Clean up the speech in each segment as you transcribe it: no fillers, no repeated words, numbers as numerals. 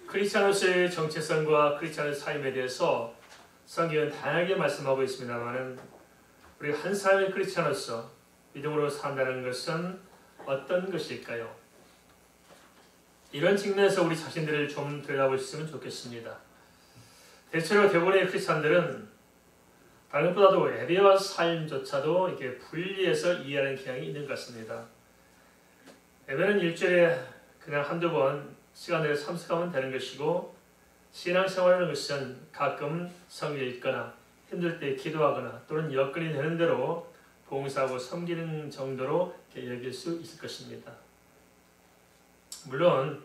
크리스찬으로서의 정체성과 크리스찬의 삶에 대해서 성경은 다양하게 말씀하고 있습니다만 우리 한 사람의 크리스찬으로서 믿음으로 산다는 것은 어떤 것일까요? 이런 측면에서 우리 자신들을 좀 들여다보셨으면 좋겠습니다. 대체로 대부분의 크리스찬들은 다른 것보다도 예배와 삶조차도 이렇게 분리해서 이해하는 경향이 있는 것 같습니다. 예배는 일주일에 그냥 한두 번 시간 내에 참석하면 되는 것이고, 신앙생활하는 것은 가끔 성경 읽거나 힘들 때 기도하거나 또는 여건이 되는 대로 봉사하고 섬기는 정도로 여길 수 있을 것입니다. 물론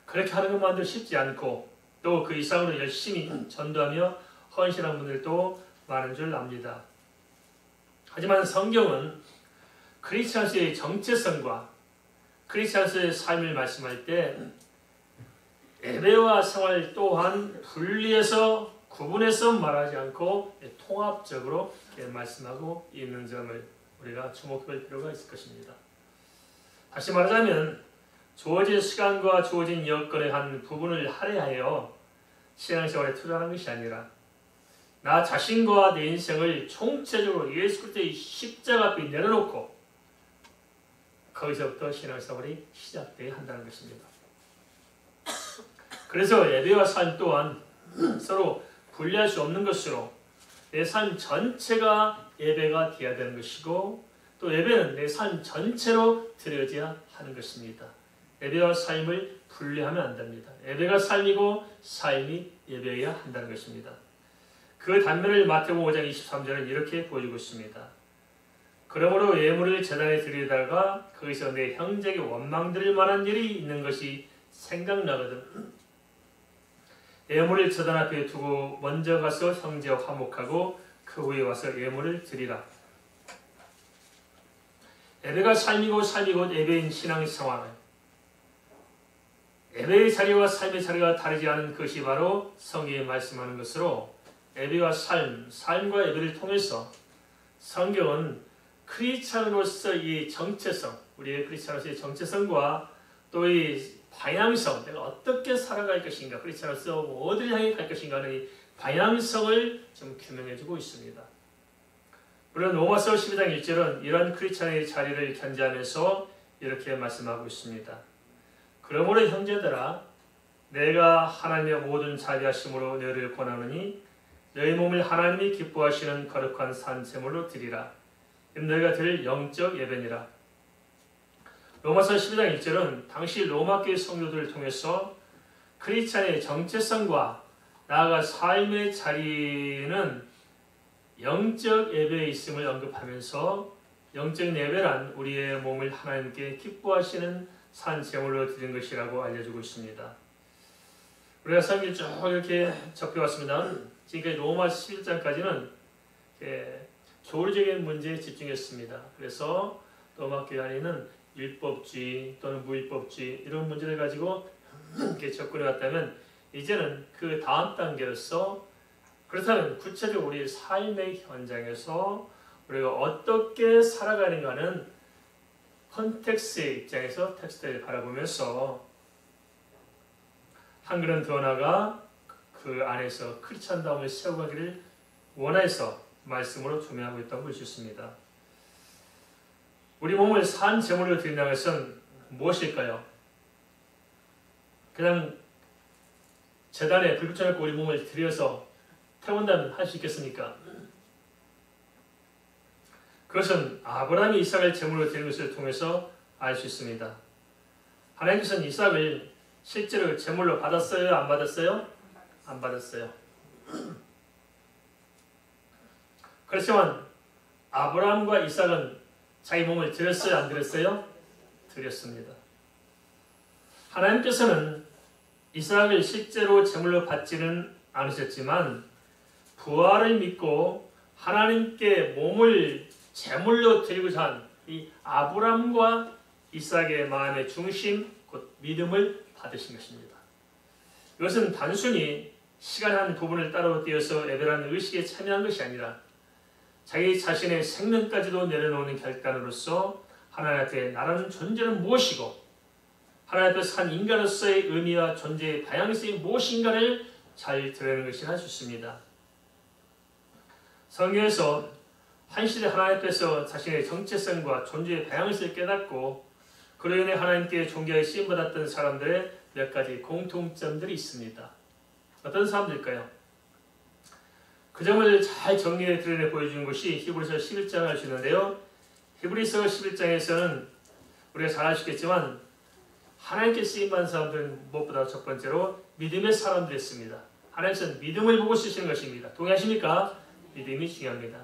그렇게 하는 것만도 쉽지 않고 또 그 이상으로 열심히 전도하며 헌신한 분들도 많은 줄 압니다. 하지만 성경은 크리스찬의 정체성과 크리스찬의 삶을 말씀할 때 예배와 생활 또한 분리해서 구분해서 말하지 않고 통합적으로 말씀하고 있는 점을 우리가 주목할 필요가 있을 것입니다. 다시 말하자면 주어진 시간과 주어진 여건의 한 부분을 할애하여 신앙생활에 투자하는 것이 아니라 나 자신과 내 인생을 총체적으로 예수 그리스도의 십자가 앞에 내려놓고 거기서부터 신앙생활이 시작되어야 한다는 것입니다. 그래서 예배와 삶 또한 서로 분리할 수 없는 것으로 내 삶 전체가 예배가 되어야 되는 것이고, 또 예배는 내 삶 전체로 드려져야 하는 것입니다. 예배와 삶을 분리하면 안 됩니다. 예배가 삶이고 삶이 예배여야 한다는 것입니다. 그 단면을 마태복음 5장 23절은 이렇게 보여주고 있습니다. 그러므로 예물을 제단에 드리다가 거기서 내 형제에게 원망 드릴 만한 일이 있는 것이 생각나거든 예물을 제단 앞에 두고 먼저 가서 형제와 화목하고 그 후에 와서 예물을 드리라. 예배가 삶이고 삶이 곧 예배인 신앙생활, 예배의 자리와 삶의 자리가 다르지 않은 것이 바로 성경이 말씀하는 것으로 예배와 삶과 예배를 통해서 성경은 크리스찬으로서의 정체성, 우리의 크리스찬으로서의 정체성과 또 이 방향성, 내가 어떻게 살아갈 것인가, 크리스찬으로서 어디를 향해 갈 것인가 하는 이 방향성을 좀 규명해주고 있습니다. 물론 로마서 12장 1절은 이런 크리스찬의 자리를 견지하면서 이렇게 말씀하고 있습니다. 그러므로 형제들아, 내가 하나님의 모든 자비하심으로 너희를 권하노니 너희 몸을 하나님이 기뻐하시는 거룩한 산 제물로 드리라. 너희가 드릴 영적 예배니라. 로마서 12장 1절은 당시 로마교회 성도들을 통해서 크리스찬의 정체성과 나아가 삶의 자리는 영적 예배에 있음을 언급하면서 영적 예배란 우리의 몸을 하나님께 기뻐하시는 산 제물로 드린 것이라고 알려주고 있습니다. 우리가 성경 쭉 이렇게 접해왔습니다. 지금까지 로마 11장까지는 교리적인 문제에 집중했습니다. 그래서 로마 교회 안에는 율법주의 또는 무율법주의 이런 문제를 가지고 이렇게 접근해 왔다면, 이제는 그 다음 단계로서 그렇다면 구체적으로 우리 삶의 현장에서 우리가 어떻게 살아가는가는 컨텍스트의 입장에서 텍스트를 바라보면서 한 걸음 더 나아가 그 안에서 크리스찬다움을 세워가기를 원해서 말씀으로 조명하고 있다고 볼 수 있습니다. 우리 몸을 산 제물로 드린다는 것은 무엇일까요? 그냥 제단에 불 붙여놓고 우리 몸을 드려서 태운다면 할 수 있겠습니까? 그것은 아브라함이 이삭을 제물로 드린 것을 통해서 알 수 있습니다. 하나님께서는 이삭을 실제로 제물로 받았어요? 안 받았어요? 안 받았어요. 그렇지만 아브라함과 이삭은 자기 몸을 드렸어요? 안 드렸어요? 드렸습니다. 하나님께서는 이삭을 실제로 제물로 받지는 않으셨지만 부활을 믿고 하나님께 몸을 제물로 드리고자 한 이 아브라함과 이삭의 마음의 중심, 곧 믿음을 받으신 것입니다. 이것은 단순히 시간의 한 부분을 따로 띄어서 예배라는 의식에 참여한 것이 아니라 자기 자신의 생명까지도 내려놓는 결단으로서 하나님 앞에 나라는 존재는 무엇이고 하나님 앞에서 한 인간으로서의 의미와 존재의 다양성이 무엇인가를 잘 드러내는 것이라 할 수 있습니다. 성경에서 한 시대 하나님 앞에서 자신의 정체성과 존재의 다양성을 깨닫고 그로 인해 하나님께 존귀하게 쓰임받았던 사람들의 몇 가지 공통점들이 있습니다. 어떤 사람들일까요? 그 점을 잘 정리해 드러내 보여주는 것이 히브리서 11장을 알 수 있는데요. 히브리서 11장에서는 우리가 잘 아시겠지만 하나님께 쓰임받은 사람들은 무엇보다 첫 번째로 믿음의 사람들이었습니다. 하나님께서는 믿음을 보고 쓰시는 것입니다. 동의하십니까? 믿음이 중요합니다.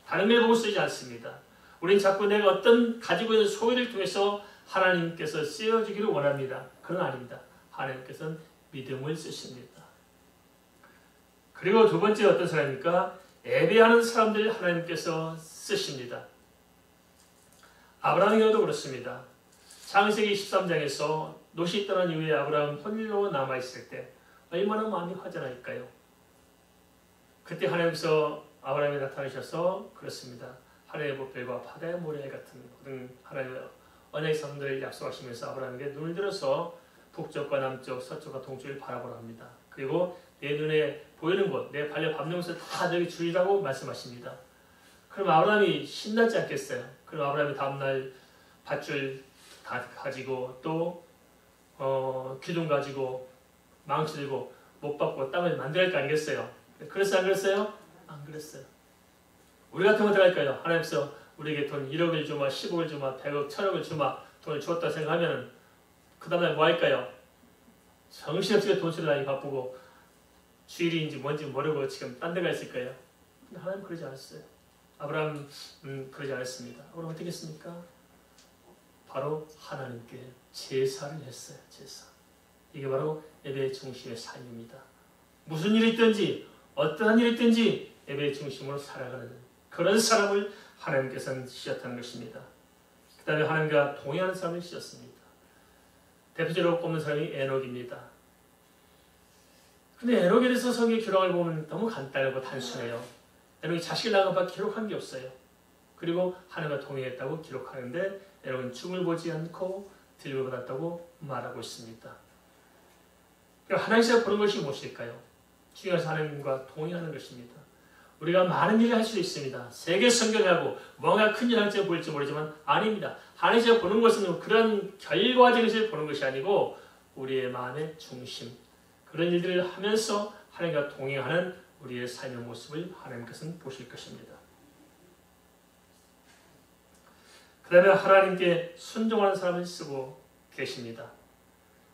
다른 걸 보고 쓰지 않습니다. 우린 자꾸 내가 어떤 가지고 있는 소유를 통해서 하나님께서 쓰여주기를 원합니다. 그건 아닙니다. 하나님께서는 믿음을 쓰십니다. 그리고 두 번째 어떤 사람입니까? 예배하는 사람들 하나님께서 쓰십니다. 아브라함의 경우도 그렇습니다. 창세기 13장에서 롯이 떠난 이후에 아브라함 홀로 남아있을 때 얼마나 마음이 화전할까요? 그때 하나님께서 아브라함에 나타나셔서 그렇습니다. 하늘의 보별과 바다의 모래 같은 모든 하나님의 언약의 성들을 약속하시면서 아브라함에게 눈을 들어서 북쪽과 남쪽, 서쪽과 동쪽을 바라보라 합니다. 그리고 내 눈에 보이는 곳, 내 발에 밟는 곳을 다 너에게 주리라고 말씀하십니다. 그럼 아브라함이 신나지 않겠어요? 그럼 아브라함이 다음날 밧줄 다 가지고 또 기둥 가지고 망치 들고 못 받고 땅을 만들어야 할 거 아니겠어요? 그랬어요? 안 그랬어요? 안 그랬어요. 우리 같으면 어떡할까요? 하나님께서 우리에게 돈 1억을 주마, 10억을 주마, 100억, 1000억을 주마 돈을 주었다 생각하면 그 다음날 뭐 할까요? 정신없이 돈 쓰러 다니기 바쁘고 주일인지 뭔지 모르고 지금 딴 데가 있을 거예요. 근데 하나님 그러지 않았어요. 아브라함 그러지 않았습니다. 아브라함 어떻게 했습니까? 바로 하나님께 제사를 했어요. 제사. 이게 바로 예배의 중심의 삶입니다. 무슨 일이 있든지 어떠한 일이 있든지 예배의 중심으로 살아가는 그런 사람을 하나님께서는 쓰셨다는 것입니다. 그 다음에 하나님과 동행하는 사람을 쓰셨습니다. 대표적으로 꼽는 사람이 에녹입니다. 근데 에녹에 대해서 성경 기록을 보면 너무 간단하고 단순해요. 에녹이 자식을 낳은 것밖에 기록한 게 없어요. 그리고 하나님과 동행했다고 기록하는데 에녹은 죽음을 보지 않고 들림을 받았다고 말하고 있습니다. 하나님께서 보는 것이 무엇일까요? 중요해서 하나님과 동행하는 것입니다. 우리가 많은 일을 할 수 있습니다. 세계 선교를 하고 뭔가 큰 일 할지 보일지 모르지만 아닙니다. 하나님께서 보는 것은 그런 결과적인 보는 것이 아니고 우리의 마음의 중심 그런 일들을 하면서 하나님과 동행하는 우리의 삶의 모습을 하나님께서는 보실 것입니다. 그 다음에 하나님께 순종하는 사람을 쓰고 계십니다.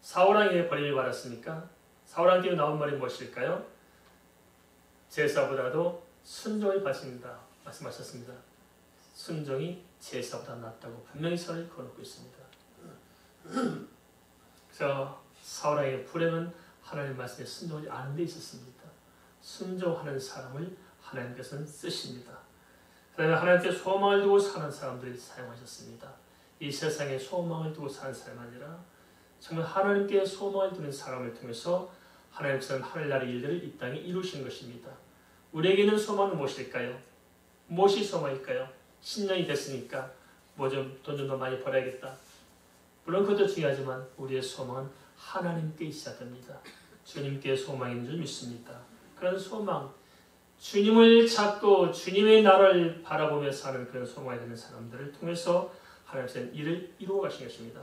사울왕에게 버림을 받았습니까? 사울왕에게 나온 말이 무엇일까요? 제사보다도 순종을 받습니다. 말씀하셨습니다. 순종이 제사보다 낫다고 분명히 선을 그어놓고 있습니다. 그래서 사울왕의 불행은 하나님 말씀에 순종하지 않은 데 있었습니다. 순종하는 사람을 하나님께서는 쓰십니다. 그 다음에 하나님께 소망을 두고 사는 사람들을 사용하셨습니다. 이 세상에 소망을 두고 사는 사람이 아니라 정말 하나님께 소망을 두는 사람을 통해서 하나님께서는 하늘나라의 일들을 이 땅에 이루시는 것입니다. 우리에게는 소망은 무엇일까요? 무엇이 소망일까요? 10년이 됐으니까 돈 좀 더 많이 벌어야겠다. 물론 그것도 중요하지만 우리의 소망은 하나님께 있어야 됩니다. 주님께 소망인 줄 믿습니다. 그런 소망, 주님을 찾고 주님의 나라를 바라보며 사는 그런 소망이 되는 사람들을 통해서 하나님께서는 일을 이루어 가신 것입니다.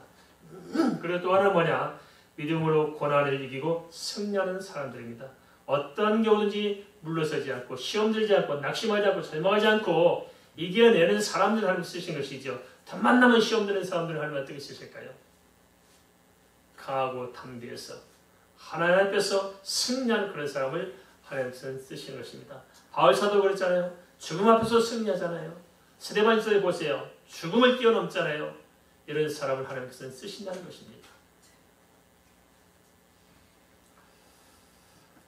그리고 또 하나는 뭐냐? 믿음으로 고난을 이기고 승리하는 사람들입니다. 어떤 경우든지 물러서지 않고 시험 들지 않고 낙심하지 않고 절망하지 않고 이겨내는 사람들을 하나님 쓰신 것이죠. 틈만 나면 시험 드는 사람들을 하나님 어떻게 쓰실까요? 강하고 담대해서 하나님 앞에서 승리하는 그런 사람을 하나님께서는 쓰시는 것입니다. 바울사도 그랬잖아요. 죽음 앞에서 승리하잖아요. 스데반서에 보세요. 죽음을 뛰어넘잖아요. 이런 사람을 하나님께서는 쓰신다는 것입니다.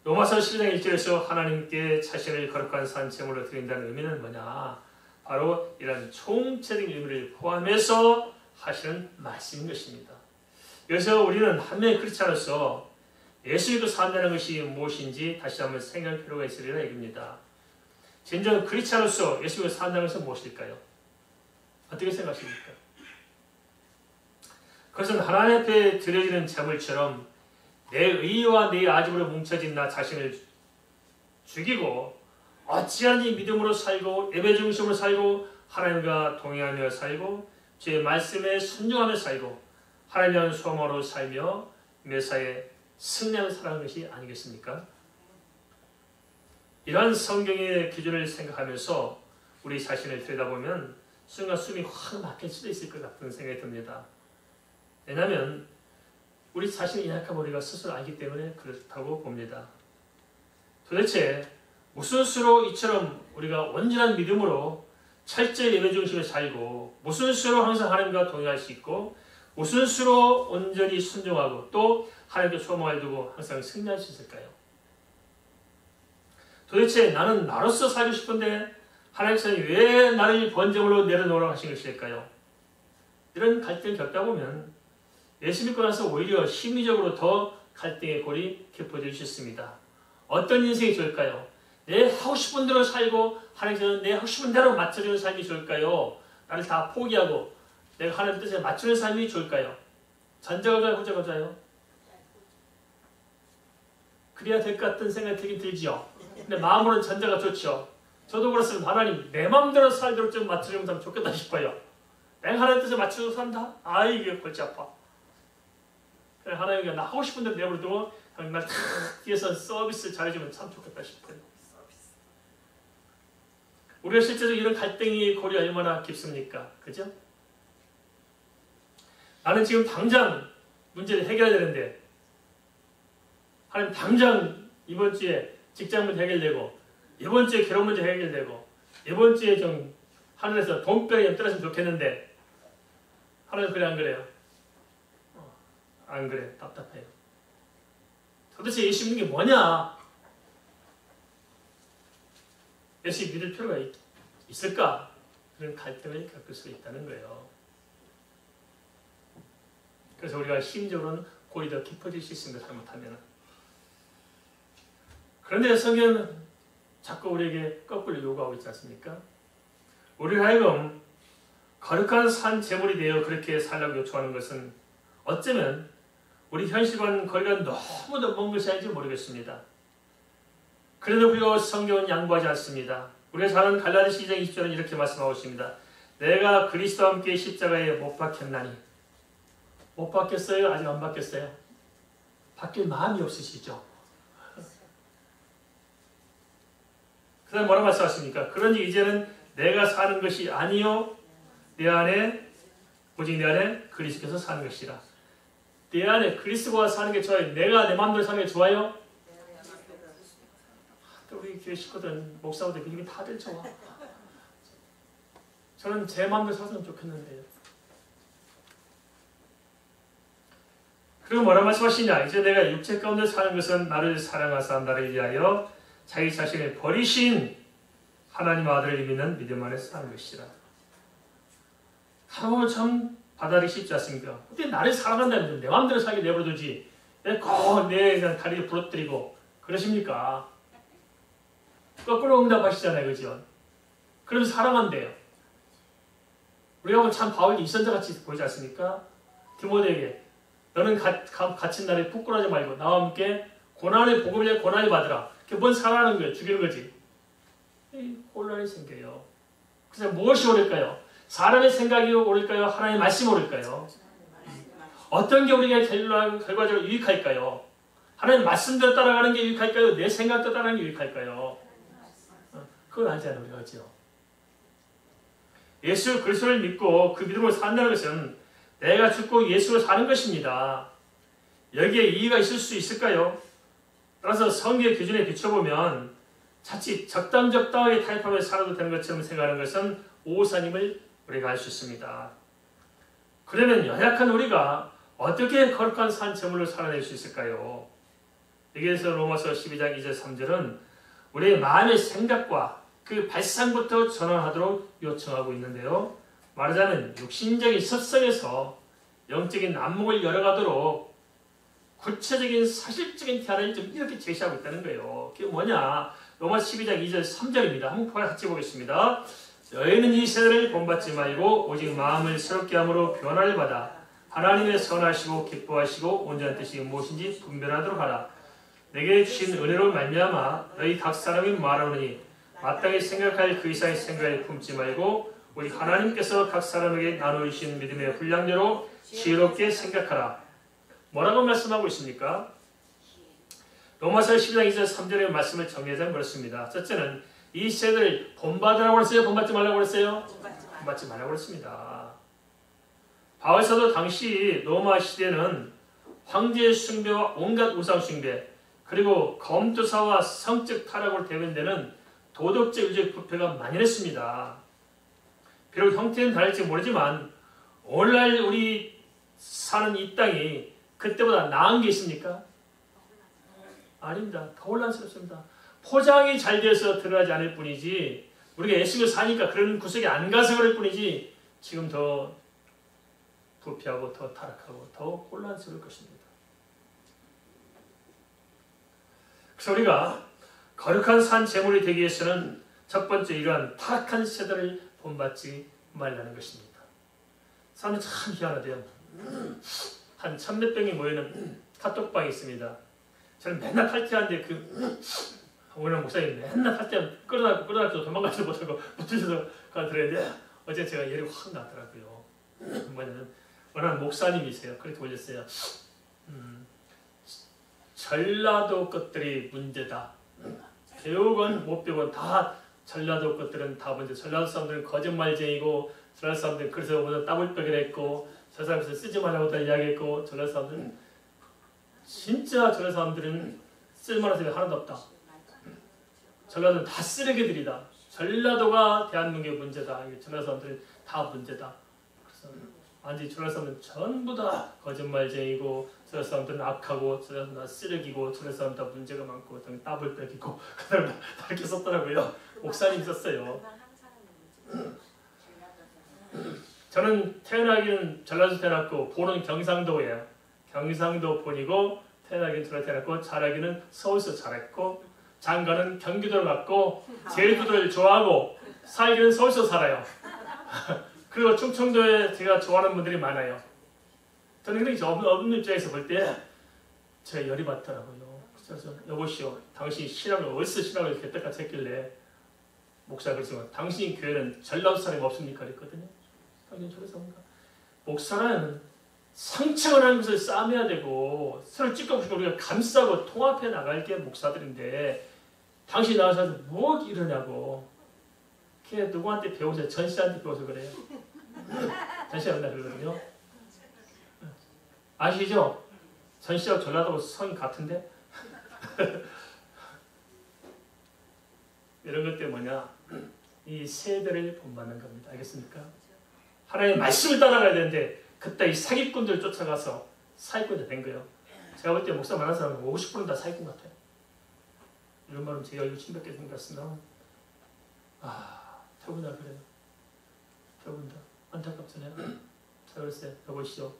로마서 11장 1절에서 하나님께 자신을 거룩한 산제물로 드린다는 의미는 뭐냐? 바로 이런 총체적인 의미를 포함해서 하시는 말씀인 것입니다. 그래서 우리는 한 명의 크리스찬으로서 예수 믿고 산다는 것이 무엇인지 다시 한번 생각할 필요가 있으리라 이겁니다. 진정 크리스찬으로서 예수 믿고 산다는 것은 무엇일까요? 어떻게 생각하십니까? 그것은 하나님 앞에 드려지는 제물처럼 내 의와 내 아집으로 뭉쳐진 나 자신을 죽이고 어찌하니 믿음으로 살고 예배 중심으로 살고 하나님과 동행하며 살고 주의 말씀에 순종하며 살고 하나님의 소망으로 살며 매사에 승리하며 살아가는 것이 아니겠습니까? 이러한 성경의 기준을 생각하면서 우리 자신을 들여다보면 순간 숨이 확 막힐 수도 있을 것 같은 생각이 듭니다. 왜냐하면 우리 자신의 연약함 우리가 스스로 알기 때문에 그렇다고 봅니다. 도대체 무슨 수로 이처럼 우리가 온전한 믿음으로 철저히 예배 중심에 살고 무슨 수로 항상 하나님과 동행할 수 있고 무슨 수로 온전히 순종하고 또 하나님께 소망을 두고 항상 승리할 수 있을까요? 도대체 나는 나로서 살고 싶은데 하나님께서는 왜 나를 번제물로 내려놓으라고 하신 것일까요? 이런 갈등을 겪다 보면 예수 믿고 나서 오히려 심리적으로 더 갈등의 골이 깊어질 수 있습니다. 어떤 인생이 좋을까요? 내 하고 싶은 대로 살고 하나님께서는 내 하고 싶은 대로 맞춰주는 삶이 좋을까요? 나를 다 포기하고 내가 하나님 뜻에 맞추는 삶이 좋을까요? 전자가 좋아요? 후자가 좋아요? 그래야 될 것 같은 생각이 들긴 들지요. 근데 마음으로는 전자가 좋죠. 저도 그렇습니다. 하나님 내 마음대로 살도록 좀 맞춰주면 참 좋겠다 싶어요. 내가 하나님 뜻에 맞춰서 산다? 아 이게 골치 아파. 그래 하나님이 나 하고 싶은 대로 내버려두고 날 뒤에서 서비스 잘해주면 참 좋겠다 싶어요. 우리가 실제로 이런 갈등이 골이 얼마나 깊습니까? 그죠? 나는 지금 당장 문제를 해결해야 되는데 하나님 당장 이번 주에 직장 문제 해결되고 이번 주에 결혼 문제 해결되고 이번 주에 좀 하늘에서 돈병이 떨어지면 좋겠는데 하나님 그래 안 그래요? 안 그래. 답답해요. 도대체 예수 믿는 게 뭐냐? 예수 믿을 필요가 있을까? 그런 갈등을 겪을 수 있다는 거예요. 그래서 우리가 심적으로는 골이 더 깊어질 수 있습니다. 잘못하면. 그런데 성경은 자꾸 우리에게 거꾸로 요구하고 있지 않습니까? 우리가 하여금 거룩한 산 제물이 되어 그렇게 살라고 요청하는 것은 어쩌면 우리 현실과는 거리가 너무도 먼 것이 아닌지 모르겠습니다. 그래도 우리가 성경은 양보하지 않습니다. 우리가 잘 아는 갈라디아서 2장 20절은 이렇게 말씀하고 있습니다. 내가 그리스도와 함께 십자가에 못 박혔나니. 못 박혔어요? 아직 안 박혔어요? 바뀔 마음이 없으시죠? 그 다음 뭐라 말씀하십니까? 그러니 이제는 내가 사는 것이 아니요 내 안에 오직 내 안에 그리스도께서 사는 것이라. 내 안에 그리스도가 사는 게 좋아요? 내가 내 마음대로 사는 게 좋아요? 우리 교회 식구들, 목사들 이게 다들 좋아. 저는 제 마음대로 살았으면 좋겠는데요. 그리고 뭐라 말씀하시냐? 이제 내가 육체 가운데 사는 것은 나를 사랑하사 나를 위하여 자기 자신을 버리신 하나님 아들을 믿는 믿음 안에 사는 것이라. 하나님은 참 받아들이기 쉽지 않습니까? 어떻게 나를 사랑한다면 내 마음대로 살게 내버려두지 내 다리를 부러뜨리고 그러십니까? 거꾸로 응답하시잖아요. 그죠? 그럼 사랑한대요. 우리가 보면 참 바울이 이선자같이 보이지 않습니까? 디모데에게 너는 갇힌 날에 부끄러워하지 말고 나와 함께 고난의 복음을 위해 고난을 받으라. 그게 뭔 사랑하는 거예요? 죽이는 거지. 혼란이 생겨요. 그래서 무엇이 옳을까요? 사람의 생각이 옳을까요? 하나님의 말씀이 옳을까요? 어떤 게 우리가 결과적으로 유익할까요? 하나님의 말씀대로 따라가는 게 유익할까요? 내 생각대로 따라가는 게 유익할까요? 그건 아니잖아요. 우리가 그렇죠? 예수 그리스도를 믿고 그 믿음으로 산다는 것은 내가 죽고 예수로 사는 것입니다. 여기에 이의가 있을 수 있을까요? 따라서 성경의 기준에 비춰보면 자칫 적당하게 타협하며 살아도 되는 것처럼 생각하는 것은 오산임을 우리가 알 수 있습니다. 그러면 연약한 우리가 어떻게 거룩한 산 제물로 살아낼 수 있을까요? 여기에서 로마서 12장 2절 3절은 우리의 마음의 생각과 그 발상부터 전환하도록 요청하고 있는데요. 말하자면 육신적인 습성에서 영적인 안목을 열어가도록 구체적인 사실적인 대안을 좀 이렇게 제시하고 있다는 거예요. 그게 뭐냐? 로마서 12장 2절 3절입니다. 한번 같이 보겠습니다. 너희는 이 세대를 본받지 말고 오직 마음을 새롭게 함으로 변화를 받아 하나님의 선하시고 기뻐하시고 온전한 뜻이 무엇인지 분별하도록 하라. 내게 주신 은혜로 말미암아 너희 각 사람이 말하노니 마땅히 생각할 그 이상의 생각을 품지 말고 우리 하나님께서 각 사람에게 나누신 믿음의 분량대로 지혜롭게 생각하라. 뭐라고 말씀하고 있습니까? 로마서 12장 2절 3절의 말씀을 정리하자면 그렇습니다. 첫째는 이 세대를 본받으라고 그랬어요? 본받지 말라고 그랬어요? 본받지 말라고 그랬습니다. 바울사도 당시 로마 시대는 황제 숭배와 온갖 우상 숭배 그리고 검투사와 성적 타락으로 대변되는 도덕적 의적 부패가 만연했습니다. 비록 형태는 다를지 모르지만 오늘날 우리 사는 이 땅이 그때보다 나은 게 있습니까? 아닙니다. 더 혼란스럽습니다. 포장이 잘 돼서 드러나지 않을 뿐이지 우리가 애쓰고 사니까 그런 구석에 안 가서 그럴 뿐이지 지금 더 부패하고 더 타락하고 더 혼란스러울 것입니다. 그래서 우리가 거룩한 산 제물이 되기 위해서는 첫 번째 이러한 타락한 세대를 본받지 말라는 것입니다. 사람이 참 희한하대요. 한 1000몇 명이 모이는 카톡방이 있습니다. 저는 맨날 탈퇴하는데 오늘 목사님 맨날 탈퇴하면 끌어다고 도망가지도 못하고 붙으셔서 들었는데 어제 제가 열이 확 나더라고요. 뭐냐면 어느 목사님이세요. 그렇게 올렸어요. 전라도 것들이 문제다. 배우건 못 배우건 다 전라도 것들은 다 문제. 전라도 사람들은 거짓말쟁이고 전라도 사람들은 그래서 오늘 따블벽을 했고 저 사람에서 쓰지 말라고 다 이야기했고 전라도 사람들은 진짜 전라도 사람들은 쓸만한 사람이 하나도 없다. 전라도는 다 쓰레기들이다. 전라도가 대한민국의 문제다. 전라도 사람들은 다 문제다. 그래서 아니 전라도 사람들은 전부 다 거짓말쟁이고 전라도 사람들은 악하고 전라도 사람들은 다 쓰레기고 전라도 사람들은 다 문제가 많고 따블백이고 그다음에 다 이렇게 썼더라고요. 목사님 썼어요. 저는 태어나기는 전라도 태어났고 본은 경상도예요. 경상도 본이고 태어나기는 전라도 태어났고 자라기는 서울서 자랐고 장가는 경기도를 갔고 제주도를 좋아하고 살기는 서울서 살아요. 그리고 충청도에 제가 좋아하는 분들이 많아요. 저는 근데 어느 입장에서 볼 때 제가 열이 받더라고요. 그래서 여보시오, 당신 신앙을 어디서 신앙을 이렇게 뜻같이 했길래 목사가 그랬지만 당신 교회는 전라도 사람이 없습니까? 그랬거든요. 당신 저래서 뭔가 목사는 상처가 나는 것을 싸매야 되고 서로 찌꺼부시고 우리가 감싸고 통합해 나갈 게 목사들인데 당신 나와서 뭐 이러냐고. 걔 누구한테 배우세요? 전 씨한테 배워서 그래요. 전 씨가 맨날 그러거든요. 아시죠? 전 씨하고 전라도하고 성이 같은데? 이런 것 때문에 뭐냐? 이 세대를 본받는 겁니다. 알겠습니까? 하나님의 말씀을 따라가야 되는데 그때 이 사기꾼들 쫓아가서 사기꾼이 된 거예요. 제가 볼 때 목사 만난 사람은 50%는 다 사기꾼 같아요. 이런 말은 제가 이거 침뱉게 생겼으나 저분 다 그래요. 저분 다 안타깝잖아요. 자, 그랬어요. 여보시오.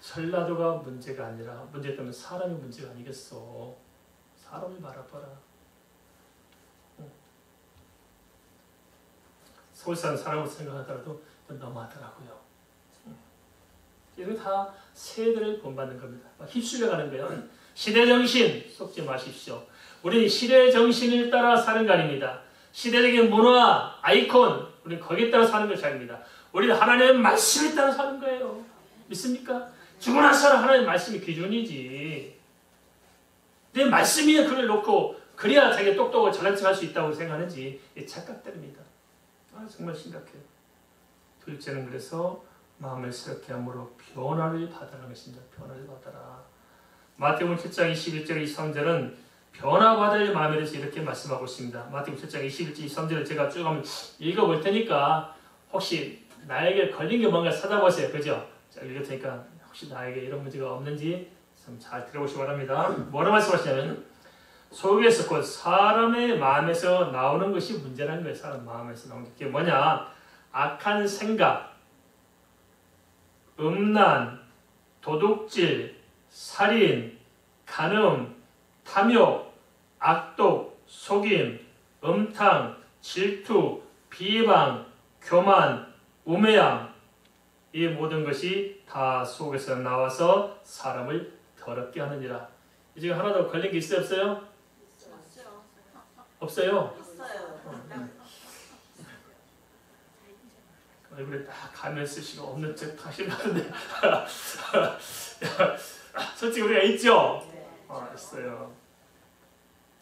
전라도가 문제가 아니라 문제 때문에 사람이 문제가 아니겠어. 사람을 바라봐라. 서울 사는 사람을 생각하더라도 너무하더라고요. 이거 다 세대를 본받는 겁니다. 휩쓸려가는 거예요. 시대정신 속지 마십시오. 우리 시대정신을 따라 사는 거 아닙니다. 시대적인 문화, 아이콘, 우리 거기에 따라 사는 것이 아닙니다. 우리는 하나님의 말씀에 따라 사는 거예요. 믿습니까? 죽고 나서 하나님의 말씀이 기준이지. 내 말씀이 그걸 놓고 그래야 자기가 똑똑하고 잘난 척 할 수 있다고 생각하는지 착각들입니다. 정말 심각해요. 둘째는 그래서 마음을 새롭게 함으로 변화를 받으라는 것입니다. 변화를 받아라. 마태복음 7장 21절 23절은 변화받을 마음에 대해서 이렇게 말씀하고 있습니다. 마태복음 7장 21절 23절을 제가 쭉 한번 읽어볼 테니까 혹시 나에게 걸린 게 뭔가 찾아보세요. 그죠? 자, 읽을 테니까 혹시 나에게 이런 문제가 없는지 잘 들어보시기 바랍니다. 뭐라고 말씀하시냐면 속에서 곧 사람의 마음에서 나오는 것이 문제라는 거예요. 사람 마음에서 나오는 게 뭐냐? 악한 생각, 음란, 도둑질, 살인, 간음, 탐욕, 악독, 속임, 음탕, 질투, 비방, 교만, 우매함, 이 모든 것이 다 속에서 나와서 사람을 더럽게 하느니라. 이 중에 하나 더 걸린 게 있어요, 없어요? 없어요? 얼굴에 딱 가면 쓰시고 없는 척 하시는데 솔직히 우리가 있죠? 있어요.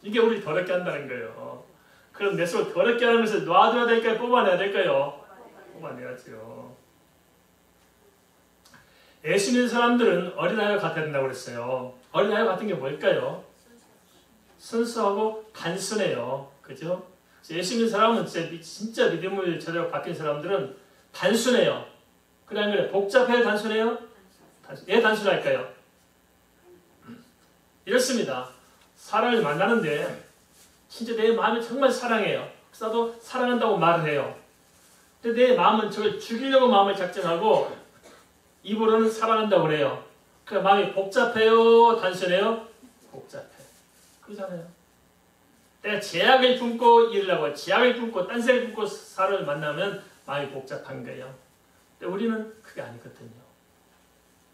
이게 우리 더럽게 한다는 거예요. 그럼 내 속을 더럽게 하는 것을 놔둬야 될까요? 뽑아내야 될까요? 뽑아내야죠. 예수 믿는 사람들은 어린아이와 같아야 된다고 그랬어요. 어린아이와 같은 게 뭘까요? 순수하고 단순해요. 그죠? 예수 믿는 사람은 진짜 믿음을 제대로 바뀐 사람들은 단순해요. 그냥 그래. 복잡해요? 단순해요? 왜 단순할까요? 이렇습니다. 사람을 만나는데 진짜 내 마음이 정말 사랑해요. 그래서 사랑한다고 말을 해요. 근데 내 마음은 저걸 죽이려고 마음을 작정하고 입으로는 사랑한다고 그래요. 그러니까 마음이 복잡해요? 단순해요? 복잡해. 그러잖아요. 내가 제약을 품고 일을 제약을 품고 딴새를 품고 사람을 만나면 마음이 복잡한 거예요. 근데 우리는 그게 아니거든요.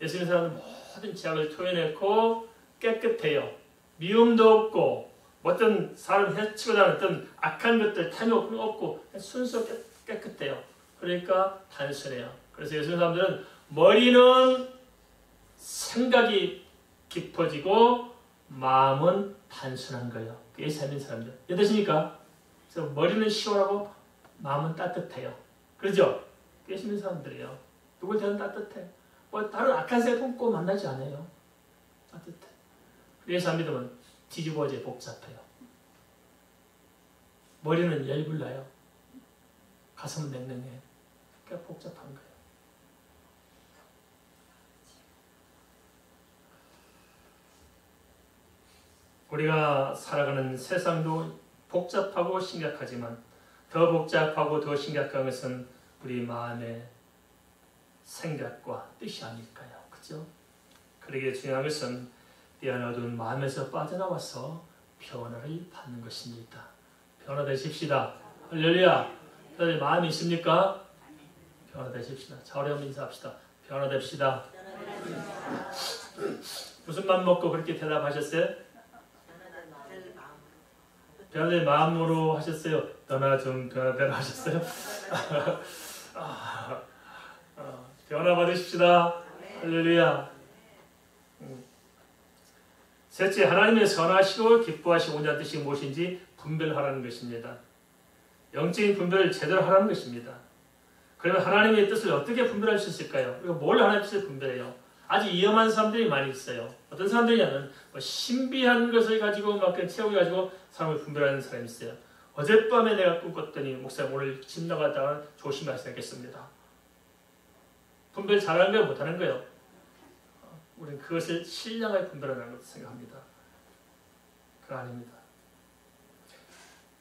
예수 믿는 사람은 모든 제약을 토해내고 깨끗해요. 미움도 없고 어떤 사람 해치고 다니는 어떤 악한 것들 탐욕 없고 순수 깨끗해요. 그러니까 단순해요. 그래서 예수 믿는 사람들은 머리는 생각이 깊어지고 마음은 단순한 거예요. 그게 예수 믿는 사람들. 이해되십니까? 그래서 머리는 시원하고 마음은 따뜻해요. 그렇죠? 예수 믿는 사람들이에요. 누굴 대한 따뜻해. 뭐 다른 악한 새 품고 만나지 않아요. 따뜻해. 예수 안 믿으면 뒤집어져 복잡해요. 머리는 열불나요. 가슴은 냉랭해. 그러니까 복잡한 거예요. 우리가 살아가는 세상도 복잡하고 심각하지만 더 복잡하고 더 심각한 것은 우리 마음의 생각과 뜻이 아닐까요? 그죠? 그러기에 중요한 것은 이 어두운 마음에서 빠져나와서 변화를 받는 것입니다. 변화되십시다. 할렐루야. 다들 마음이 있습니까? 변화되십시다. 자, 우리 한번 인사합시다. 변화됩시다. 무슨 맘 먹고 그렇게 대답하셨어요? 변화될 마음으로 하셨어요? 너나 좀 변화되라 하셨어요? 변화 받으십시다. 할렐루야. 셋째, 하나님의 선하시고 기뻐하시고 온전한 뜻이 무엇인지 분별하라는 것입니다. 영적인 분별을 제대로 하라는 것입니다. 그러면 하나님의 뜻을 어떻게 분별할 수 있을까요? 그리고 뭘 하나님의 뜻을 분별해요? 아주 위험한 사람들이 많이 있어요. 어떤 사람들이냐면 신비한 것을 가지고 막 체험을 가지고 사람을 분별하는 사람이 있어요. 어젯밤에 내가 꿈꿨더니 목사님 오늘 집 나가다가 조심하셔야겠습니다. 분별 잘하는 거예요? 못하는 거예요? 우리는 그것을 신령하게 분별하는 것을 생각합니다. 그거 아닙니다.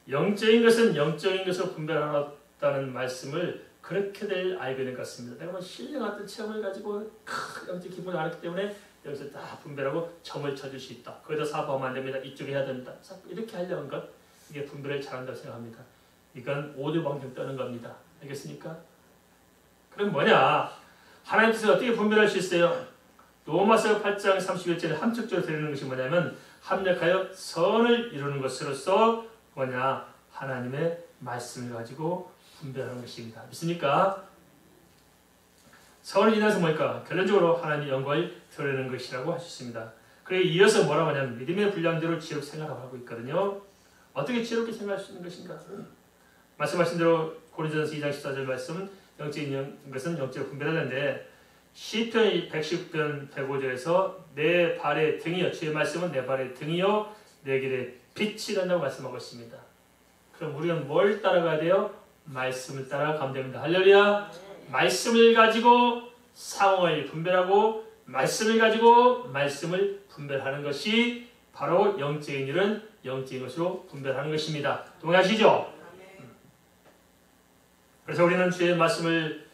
영적인 것은 영적인 것으로 분별하다는 말씀을 그렇게들 알고 있는 것 같습니다. 내가 뭐 신령한 체험을 가지고 큰 영적 기분을 알았기 때문에 여기서 다 분별하고 점을 쳐줄 수 있다. 거기다 사고하면 안 됩니다. 이쪽에 해야 됩니다. 이렇게 하려는 것, 이게 분별을 잘한다고 생각합니다. 이건 오두방정 떠는 겁니다. 알겠습니까? 그럼 뭐냐? 하나님 뜻을 어떻게 분별할 수 있어요? 로마서 8장 31절에 함축적으로 드리는 것이 뭐냐면 합력하여 선을 이루는 것으로서 뭐냐? 하나님의 말씀을 가지고 분별하는 것입니다. 믿습니까? 선을 인해서 뭘까? 결론적으로 하나님의 영광을 드러내는 것이라고 할 수 있습니다. 그리고 이어서 뭐라고 하냐면 믿음의 분량대로 지혜롭게 생각하고 하고 있거든요. 어떻게 지혜롭게 생각할 수 있는 것인가? 말씀하신 대로 고린도전서 2장 14절 말씀 영적인 것은 영적으로 분별하는데 시편 110편 105절에서 내 발의 등이여 주의 말씀은 내 발의 등이여 내 길에 빛이 된다고 말씀하고 있습니다. 그럼 우리는 뭘 따라가야 돼요? 말씀을 따라가면 됩니다. 할렐루야. 말씀을 가지고 상황을 분별하고 말씀을 가지고 말씀을 분별하는 것이 바로 영적인 일은 영적인 것으로 분별하는 것입니다. 동의하시죠? 그래서 우리는 주의 말씀을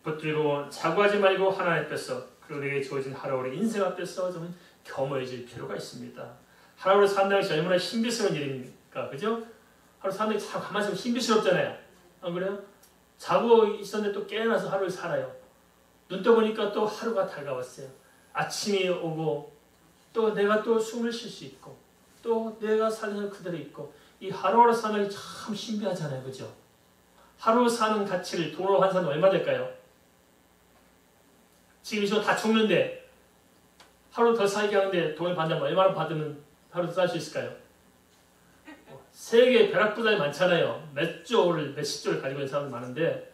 붙들고 자고하지 말고 하나님 앞에서 그리고 내게 주어진 하루의 인생 앞에서 좀 겸허해질 필요가 있습니다. 하루를 산다는 것이 얼마나 신비스러운 일입니까? 그죠? 하루 사는 게 참 가만히 있으면 신비스럽잖아요. 안 그래요? 자고 있었는데 또 깨어나서 하루를 살아요. 눈 떠보니까 또 하루가 다가왔어요. 아침이 오고 또 내가 또 숨을 쉴 수 있고 또 내가 살면서 그대로 있고 이 하루하루 사는 게 참 신비하잖아요. 그죠? 하루 사는 가치를 돈으로 환산하면 얼마 될까요? 지금 이거 다 죽는데 하루 더 살게 하는데 돈을 받는다면 얼마나 받으면 하루 더 살 수 있을까요? 세계에 벼락부자이 많잖아요. 몇십 조를 가지고 있는 사람들 많은데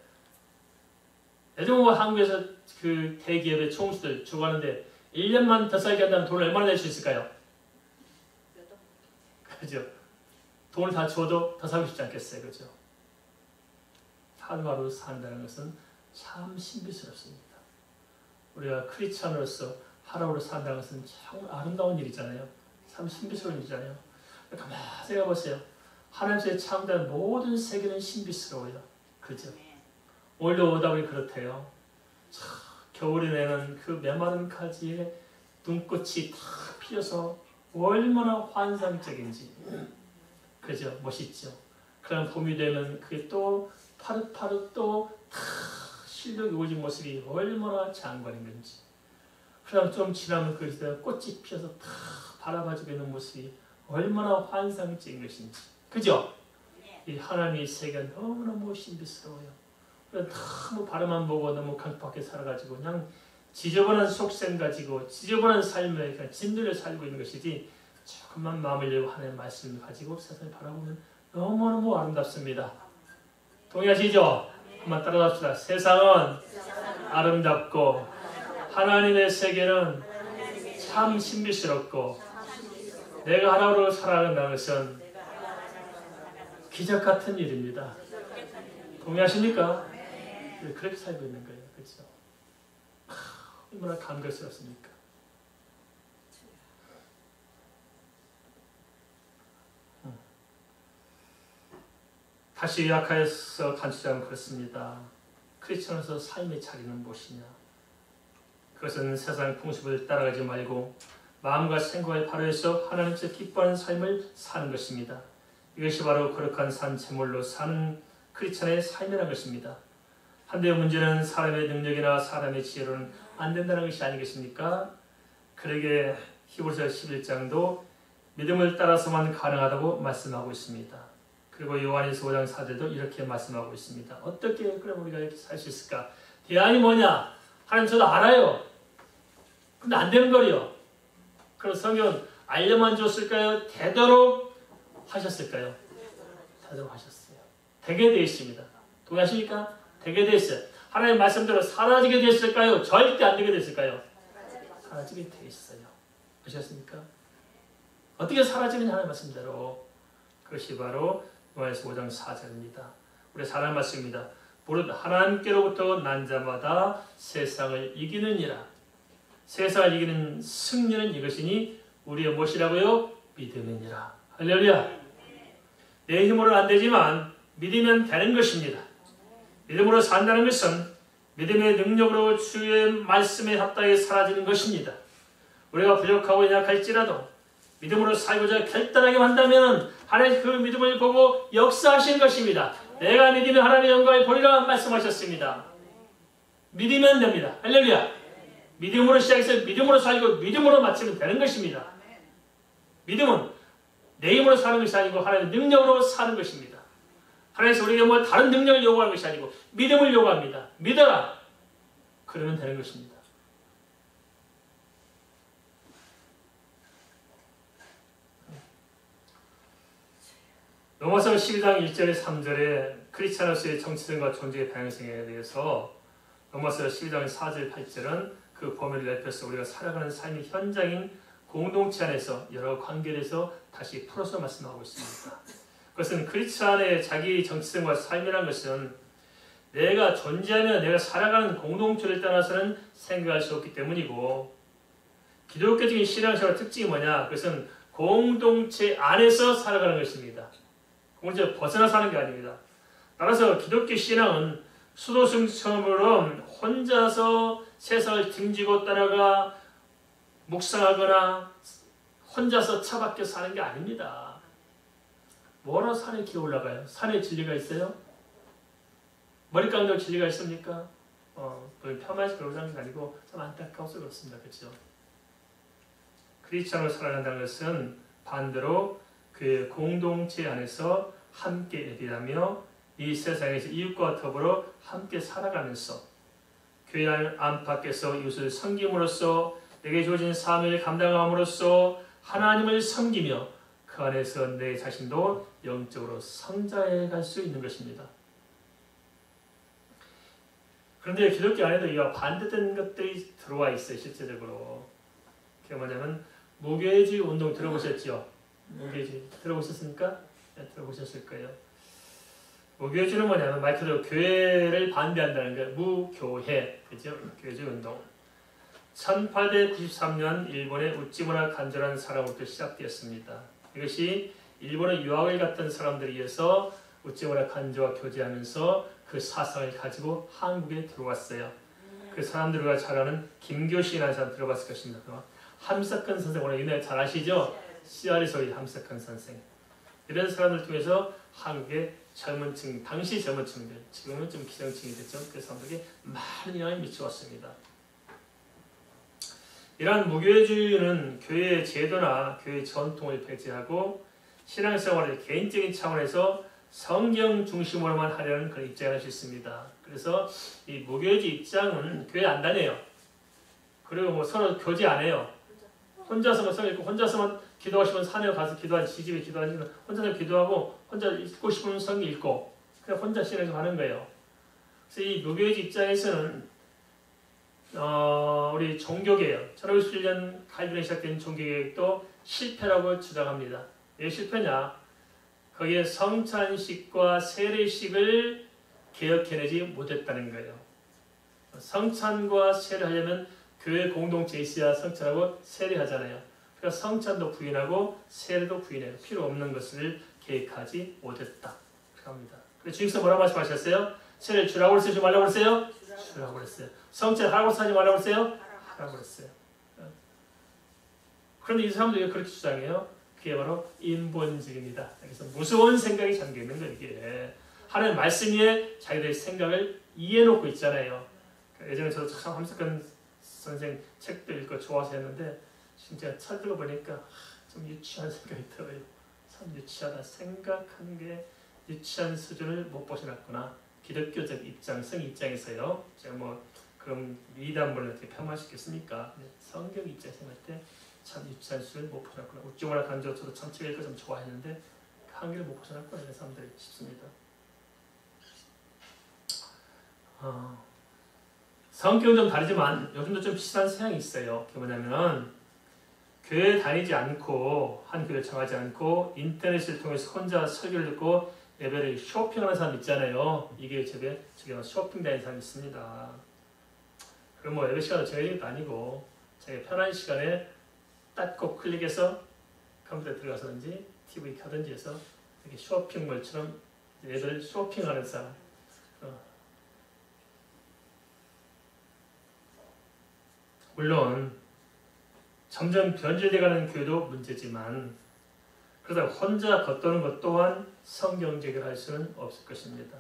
예를 들면 한국에서 그 대기업의 총수들 죽었는데 1년만 더 살게 한다면 돈을 얼마나 낼 수 있을까요? 그죠? 돈을 다 줘도 더 살고 싶지 않겠어요. 그죠? 하루하루 산다는 것은 참 신비스럽습니다. 우리가 크리스찬으로서 하루하루 산다는 것은 참 아름다운 일이잖아요. 참 신비스러운 일이잖아요. 가만히 생각해보세요. 하나님의 창조한 모든 세계는 신비스러워요. 그죠? 올려 오다 보니 그렇대요. 참, 겨울이 내는 그 메마른 가지에 눈꽃이 탁 피어서 얼마나 환상적인지. 그죠? 멋있죠? 그럼 봄이 되면 그게 또 파릇파릇 또 탁 실력이 오진 모습이 얼마나 장관인 건지. 그럼 좀 지나면 그 꽃이 피어서 탁 바라봐주고 있는 모습이 얼마나 환상적인 것인지. 그죠? 이 하나님의 세계가 너무너무 신비스러워요. 너무 바라만 보고 너무 강팍하게 살아가지고 그냥 지저분한 속셈 가지고 지저분한 삶을 그냥 진들을 살고 있는 것이지 조금만 마음을 열고 하나님의 말씀을 가지고 세상을 바라보면 너무너무 아름답습니다. 동의하시죠? 한번 따라합시다. 세상은 아름답고 하나님의 세계는 참 신비스럽고 내가 하나로 살아간다는 것은 기적 같은 일입니다. 동의하십니까? 그렇게 살고 있는 거예요. 그렇죠? 얼마나 감격스럽습니까? 다시 요약하여서 간추자면 그렇습니다. 크리스천으로서 삶의 자리는 무엇이냐? 그것은 세상 풍습을 따라가지 말고 마음과 생각을 발휘해서 하나님께서 기뻐하는 삶을 사는 것입니다. 이것이 바로 거룩한 산 제물로 사는 크리스천의 삶이라는 것입니다. 한데 문제는 사람의 능력이나 사람의 지혜로는 안 된다는 것이 아니겠습니까? 그러게 히브리서 11장도 믿음을 따라서만 가능하다고 말씀하고 있습니다. 그리고 요한일서 5장 4절도 이렇게 말씀하고 있습니다. 어떻게 그럼 우리가 이렇게 살 수 있을까? 대안이 뭐냐? 하나님 저도 알아요. 근데 안 되는 거리요. 그럼 성경은 알려만 줬을까요? 되도록 하셨을까요? 되도록 하셨어요. 되게 되어 있습니다. 동의하십니까? 되게 되어 있어요. 하나님 말씀대로 사라지게 됐을까요? 절대 안 되게 됐을까요? 사라지게 되어 있어요. 보셨습니까? 어떻게 사라지느냐 하나님 말씀대로. 그것이 바로 요한일서 5장 4절입니다. 우리 사랑 말씀입니다. 무릇 하나님께로부터 난 자마다 세상을 이기느니라. 세상을 이기는 승리는 이것이니 우리의 무엇이라고요? 믿음이니라. 할렐루야. 내 힘으로는 안 되지만 믿으면 되는 것입니다. 믿음으로 산다는 것은 믿음의 능력으로 주의 말씀에 합당하게 사라지는 것입니다. 우리가 부족하고 연약할지라도 믿음으로 살고자 결단하게 한다면 하나님 그 믿음을 보고 역사하시는 것입니다. 내가 믿으면 하나님의 영광을 보리라 말씀하셨습니다. 믿으면 됩니다. 할렐루야. 믿음으로 시작해서 믿음으로 살고 믿음으로 마치면 되는 것입니다. 믿음은 내 힘으로 사는 것이 아니고 하나님의 능력으로 사는 것입니다. 하나님께서 우리에게 뭐 다른 능력을 요구하는 것이 아니고 믿음을 요구합니다. 믿어라. 그러면 되는 것입니다. 로마서 12장 1절에 3절에 크리스찬으로서의 정체성과 존재의 다양성에 대해서 로마서 12장 4절 8절은 그 범위를 넓혀서 우리가 살아가는 삶의 현장인 공동체 안에서 여러 관계에서 다시 풀어서 말씀하고 있습니다. 그것은 크리스찬의 자기 정체성과 삶이라는 것은 내가 존재하며 내가 살아가는 공동체를 떠나서는 생각할 수 없기 때문이고, 기독교적인 신앙생활의 특징이 뭐냐? 그것은 공동체 안에서 살아가는 것입니다. 공동체에서 벗어나 사는 게 아닙니다. 따라서 기독교 신앙은 수도승처럼 혼자서 세상을 등지고 따라가 묵상하거나 혼자서 차박혀 사는 게 아닙니다. 뭐라 산에 기어 올라가요? 산에 진리가 있어요? 머리 깎는 진리가 있습니까? 폄하해서 그러고 사는 게 아니고 참 안타까워서 그렇습니다. 그렇죠? 크리스찬으로 살아간다는 것은 반대로 그 공동체 안에서 함께 예배하며 이 세상에서 이웃과 더불어 함께 살아가면서 교회 안팎에서 이웃을 섬김으로써 내게 주어진 사명을 감당함으로써 하나님을 섬기며 그 안에서 내 자신도 영적으로 성장해 갈 수 있는 것입니다. 그런데 기독교 안에도 이와 반대된 것들이 들어와 있어요. 실제적으로. 그게 뭐냐면 무교회주의 운동 들어보셨죠? 무교회주의 들어보셨습니까? 네, 들어보셨을 거예요. 무교회주의는 뭐냐면 말 그대로 교회를 반대한다는 거예요. 무교회, 그죠? 교회주의 운동. 1893년 일본의 우찌무라 간조라는 사람으로부터 시작되었습니다. 이것이 일본의 유학을 갔던 사람들에 의해서 우찌무라 간조와 교제하면서 그 사상을 가지고 한국에 들어왔어요. 그 사람들과 잘 아는 김교신이라는 사람 들어봤을 것입니다. 함석헌 선생, 오늘 유명히 잘 아시죠? 씨알이 소리 함석헌 선생. 이런 사람들 통해서 한국의 젊은 층, 당시 젊은 층들, 지금은 좀 기성층이 됐죠. 그 사람들에게 많은 영향을 미쳐왔습니다. 이러한 무교회주의는 교회의 제도나 교회의 전통을 배제하고 신앙생활의 개인적인 차원에서 성경 중심으로만 하려는 그런 입장을 할 수 있습니다. 그래서 이 무교회주의 입장은 교회 안 다녀요. 그리고 뭐 서로 교제 안 해요. 혼자서만 성 읽고 혼자서만 기도하시면 산에 가서 기도하는 지집에 기도하는 혼자서 기도하고 혼자 읽고 싶으면 성경 읽고 그냥 혼자 신앙을 하는 거예요. 그래서 이 무교회주의 입장에서는 우리 종교개혁 1557년 칼빈에 시작된 종교개혁도 실패라고 주장합니다. 왜 실패냐? 거기에 성찬식과 세례식을 개혁해내지 못했다는 거예요. 성찬과 세례를 하려면 교회 공동체에 있어야 성찬하고 세례하잖아요. 그러니까 성찬도 부인하고 세례도 부인해요. 필요 없는 것을 계획하지 못했다. 그렇게 합니다. 그래서 주님께서 뭐라고 말씀하셨어요? 세례를 주라고 그랬어요? 주지 말라고 그랬어요? 주라고 그랬어요. 성찬을 하라고 하지 말라고 그랬어요? 하라고 그랬어요. 그런데 이 사람들이 왜 그렇게 주장해요? 그게 바로 인본주의입니다. 그래서 무서운 생각이 잠겨있는 거예요. 이게 하나님 말씀 위에 자기들의 생각을 이해해놓고 있잖아요. 예전에 저도 참 함석헌 선생 책도 읽고 좋아서 했는데 진짜 책 읽어보니까 좀 유치한 생각이 들어요. 참 유치하다. 생각하는 게 유치한 수준을 못 보셔놨구나. 기독교적 입장, 성 입장에서요. 제가 뭐 그럼 이단물을 어떻게 폄하시겠습니까? 성경 입장에서 생각할 때 참 유치한 수준을 못 보셨구나. 우찌무라 간조 저도 참 책 읽고 좀 좋아했는데 그 한계를 못 보셨구나 이런 사람들이 싶습니다. 성격은 좀 다르지만 요즘도 좀 비슷한 성향이 있어요. 그게 뭐냐면 교회 다니지 않고 한 교회를 정하지 않고 인터넷을 통해서 혼자 설교를 듣고 예배를 쇼핑하는 사람 있잖아요. 이게 저게 쇼핑 다니는 사람이 있습니다. 그럼 뭐 예배 시간을 정해진 것도 아니고 자기 편한 시간에 딱 클릭해서 컴퓨터에 들어가서든지 TV 켜든지 해서 이렇게 쇼핑몰처럼 예배를 쇼핑하는 사람. 물론 점점 변질돼가는 교회도 문제지만 그러다 혼자 겉도는 것 또한 성경적이라 할 수는 없을 것입니다.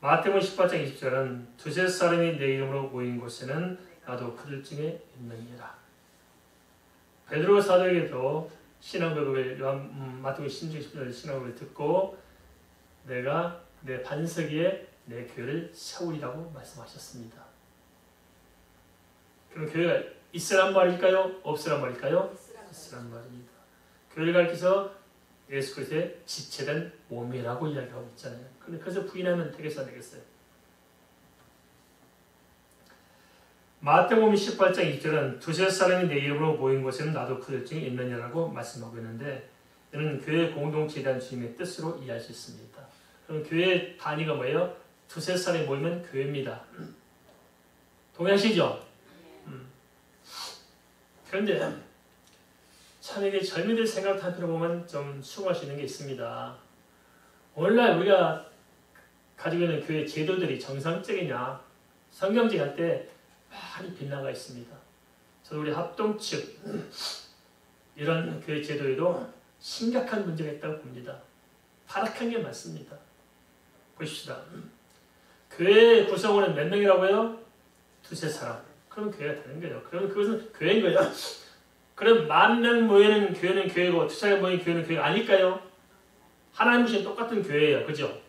마태복음 18장 20절은 두세 사람이 내 이름으로 모인 곳에는 나도 그들 중에 있느니라. 베드로 사도에게도 신앙고백을 마태복음 16절 신앙고백을 듣고 내가 내 반석 위에 내 교회를 세우리라고 말씀하셨습니다. 그럼 교회가 있으란 말일까요? 없으란 말일까요? 있으란 말입니다. 교회를 가리켜서 예수 그리스도의 지체된 몸이라고 이야기하고 있잖아요. 그래서 부인하면 되겠어 안 되겠어요? 마태복음 18장 2절은 두세 사람이 내 이름으로 모인 곳에는 나도 그들 중에 있느냐라고 말씀하고 있는데 이는 교회 공동체에 대한 주님의 뜻으로 이해할 수 있습니다. 그럼 교회 단위가 뭐예요? 두세 사람이 모이면 교회입니다. 동의하시죠? 그런데 참 이게 젊은이들 생각하는 필요 보면 좀 수긍할 수 있는 게 있습니다. 오늘날 우리가 가지고 있는 교회 제도들이 정상적이냐 성경적일 때 많이 빗나가 있습니다. 저도 우리 합동 측 이런 교회 제도에도 심각한 문제가 있다고 봅니다. 타락한 게 많습니다. 보십시다. 교회 구성원은 몇 명이라고요? 두세 사람. 그럼 교회가 되는 거예요. 그러면 그것은 교회인 거예요. 그럼 10,000명 모이는 교회는 교회고 두세 명 모이는 교회는 교회가 아닐까요? 하나님 부신 똑같은 교회예요. 그죠?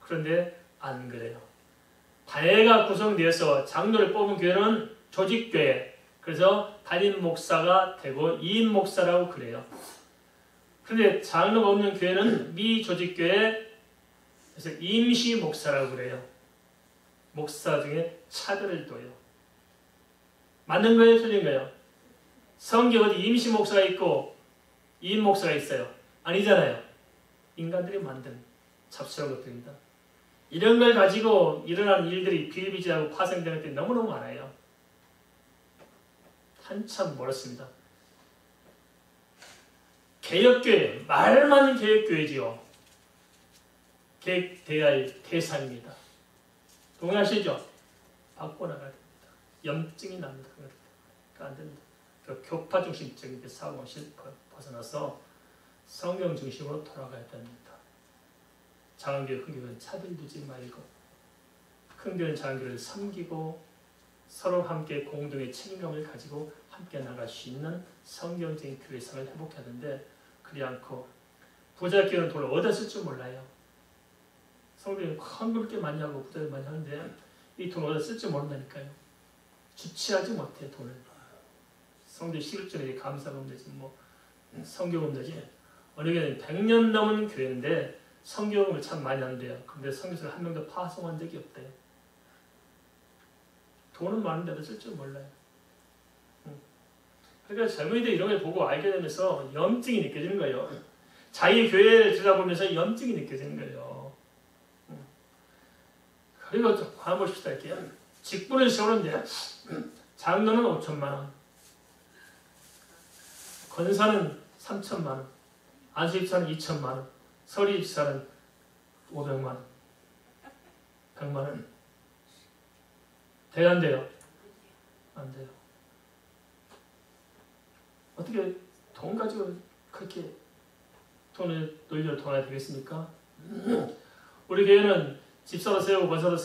그런데 안 그래요. 단회가 구성되어서 장로를 뽑은 교회는 조직교회. 그래서 담임 목사가 되고 2인 목사라고 그래요. 그런데 장로가 없는 교회는 미조직교회, 그래서 임시 목사라고 그래요. 목사 중에 차별을 둬요. 맞는 거예요? 틀린 거예요? 성경 어디 임시 목사가 있고 2인 목사가 있어요? 아니잖아요. 인간들이 만든 잡스러운 것들입니다. 이런 걸 가지고 일어나는 일들이 비일비재하고 파생되는 것들이 너무너무 많아요. 한참 멀었습니다. 개혁교회, 말 많은 개혁교회지요. 개혁돼야 할 대상입니다. 동의하시죠? 바꿔나가야 됩니다. 염증이 납니다. 그러니까 안 됩니다. 그 교파 중심적인 사고방식 벗어나서 성경 중심으로 돌아가야 됩니다. 작은교회, 큰교회는 차별 두지 말고 큰교회는 작은교회를 섬기고 서로 함께 공동의 책임감을 가지고 함께 나갈 수 있는 성경적인 교회성을 회복해야 하는데 그리 않고 부자교회는 돈을 어디다 쓸 줄 몰라요. 성도들이 헌금을 꽤 많이 하고 부자를 많이 하는데 이 돈 어디다 쓸 줄 모른다니까요. 주치하지 못해 돈을. 성도들이 시급전에 감사금 내지 뭐 성교금 내지 어느 교회는 100년 넘은 교회인데 성교금을 참 많이 한대요. 그런데 성교사를 한 명도 파송한 적이 없대요. 돈은 많은데도 쓸 줄 몰라요. 그러니까 젊은이들 이런 걸 보고 알게 되면서 염증이 느껴지는 거예요. 자기 교회를 들여다보면서 염증이 느껴지는 거예요. 그리고 좀 봐봅시다. 이렇게 직분을 세우는데 장로는 5천만 원, 권사는 3천만 원, 안수입사는 2천만 원, 서리입사는 500만 원, 100만 원. 돼야 안 돼요? 안 돼요. 어떻게 돈 가지고 그렇게 돈을 논리로 돈해야 되겠습니까? 우리 교회는 집사도 세우고 권사도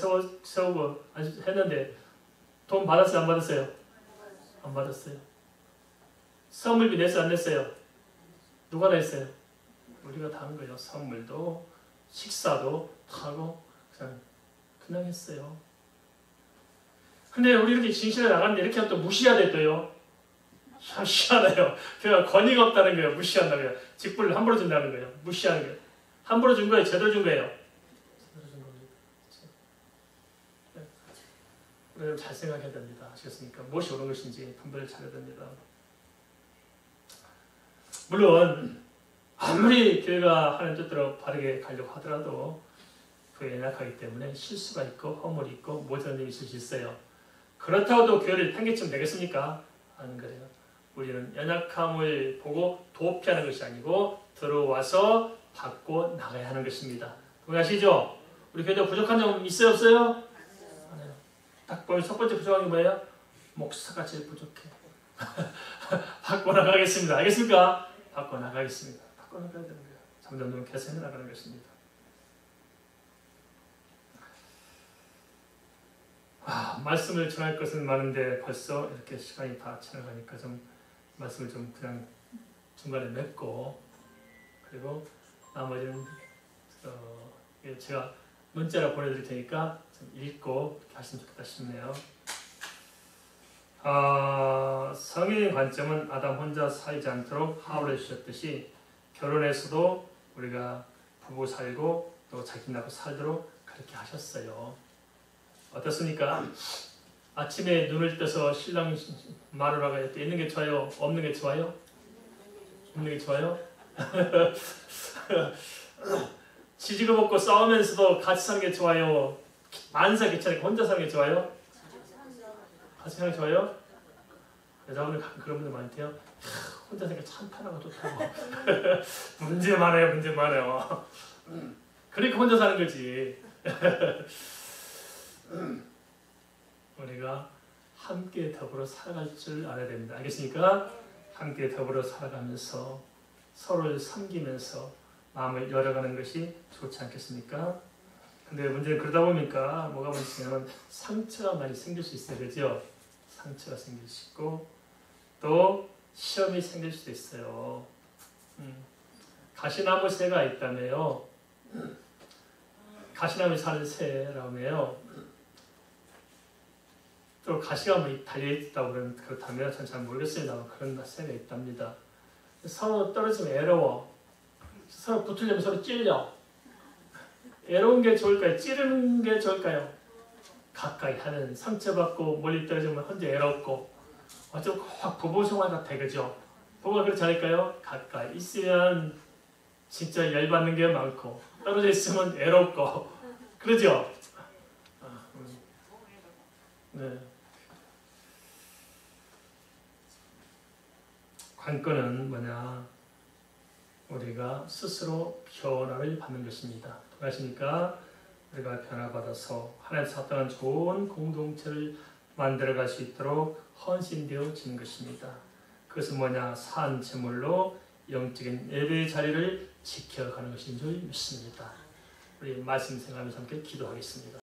세우고 했는데 돈 받았어요? 안 받았어요? 안 받았어요. 선물비 냈어요? 안 냈어요? 누가 냈어요? 우리가 다 한 거예요. 선물도 식사도 다 하고 그냥 했어요. 근데 우리 이렇게 진실에 나갔는데 이렇게 하면 또 무시해야 됐어요. 참 희한해요. 그냥 권위가 없다는 거예요. 무시한다고요. 직분을 함부로 준다는 거예요. 무시하는 거예요. 함부로 준 거예요? 제대로 준 거예요? 제대로 준 겁니다. 우리는 잘 생각해야 됩니다. 아시겠습니까? 무엇이 옳은 것인지 분별을 잘해야 됩니다. 물론 아무리 교회가 하는 뜻대로 바르게 가려고 하더라도 교회에 연약하기 때문에 실수가 있고 허물이 있고 모자란 일이 있을 수 있어요. 그렇다고 또 교회를 팽개치면 되겠습니까? 안 그래요. 우리는 연약함을 보고 도피하는 것이 아니고 들어와서 받고 나가야 하는 것입니다. 동의하시죠? 우리 교회도 부족한 점 있어요? 없어요? 아니요. 딱 보면 첫 번째 부족한 게 뭐예요? 목사가 제일 부족해. 받고 나가겠습니다. 알겠습니까? 받고 나가겠습니다. 받고 나가야 되는 거예요. 점점 개선해 나가는 것입니다. 말씀을 전할 것은 많은데 벌써 이렇게 시간이 다 지나가니까 좀 말씀을 좀 그냥 중간에 맺고 그리고 나머지는 제가 문자로 보내드릴 테니까 좀 읽고 이렇게 하시면 좋겠다 싶네요. 성인의 관점은 아담 혼자 살지 않도록 하울을 해주셨듯이 결혼에서도 우리가 부부 살고 또 자기 낳고 살도록 그렇게 하셨어요. 어떻습니까? 아침에 눈을 떠서 신랑 마누라가 이렇게 있는 게 좋아요? 없는 게 좋아요? 없는 게 좋아요? 지지고 볶고 싸우면서도 같이 사는 게 좋아요? 만사 괜찮으니까 혼자 사는 게 좋아요? 같이 사는 게 좋아요? 여자분들 가끔 그런 분들 많대요. 혼자 사니까 참 편하고 좋다고. 문제 많아요, 문제 많아요. 그러니까 혼자 사는 거지. 우리가 함께 더불어 살아갈 줄 알아야 됩니다. 알겠습니까? 함께 더불어 살아가면서 서로를 섬기면서 마음을 열어가는 것이 좋지 않겠습니까? 근데 문제는 그러다 보니까 뭐가 문제냐면 상처가 많이 생길 수 있어요. 그죠? 상처가 생길 수 있고 또 시험이 생길 수도 있어요. 가시나무 새가 있다며요. 가시나무에 사는 새라며요. 또 가시가 뭐 달려있다고 그렇다면 전 잘 모르겠습니다만 그런 새가 있답니다. 서로 떨어지면 애로워. 서로 붙으려면 서로 찔려. 애로운 게 좋을까요? 찌르는 게 좋을까요? 가까이 하는, 상처받고 멀리 떨어지면 혼자 애롭고 어쩌면 꼭 부부 생활 같아. 그죠? 부부가 그렇지 않을까요? 가까이 있으면 진짜 열받는 게 많고 떨어져 있으면 애롭고 그러죠? 네. 관건은 뭐냐? 우리가 스스로 변화를 받는 것입니다. 동하시니까 우리가 변화받아서 하나님 사랑하는 좋은 공동체를 만들어갈 수 있도록 헌신되어지는 것입니다. 그것은 뭐냐? 산 제물로 영적인 예배의 자리를 지켜가는 것인 줄 믿습니다. 우리 말씀 생각하면서 함께 기도하겠습니다.